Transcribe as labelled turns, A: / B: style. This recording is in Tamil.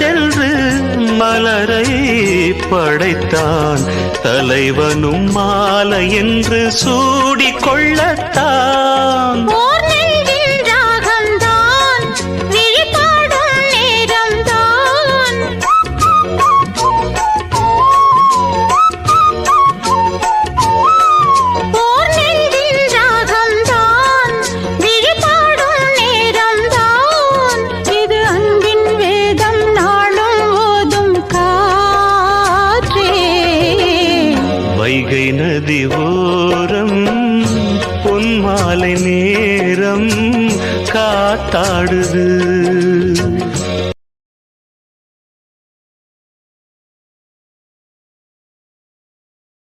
A: நல்லதென்று மலரை படைத்தான், தலைவனும் மாலை என்று சூடிக்கொள்ளத்தான். வைகை நதி ஓரம் பொன்மாலை நேரம் காத்தாடுது.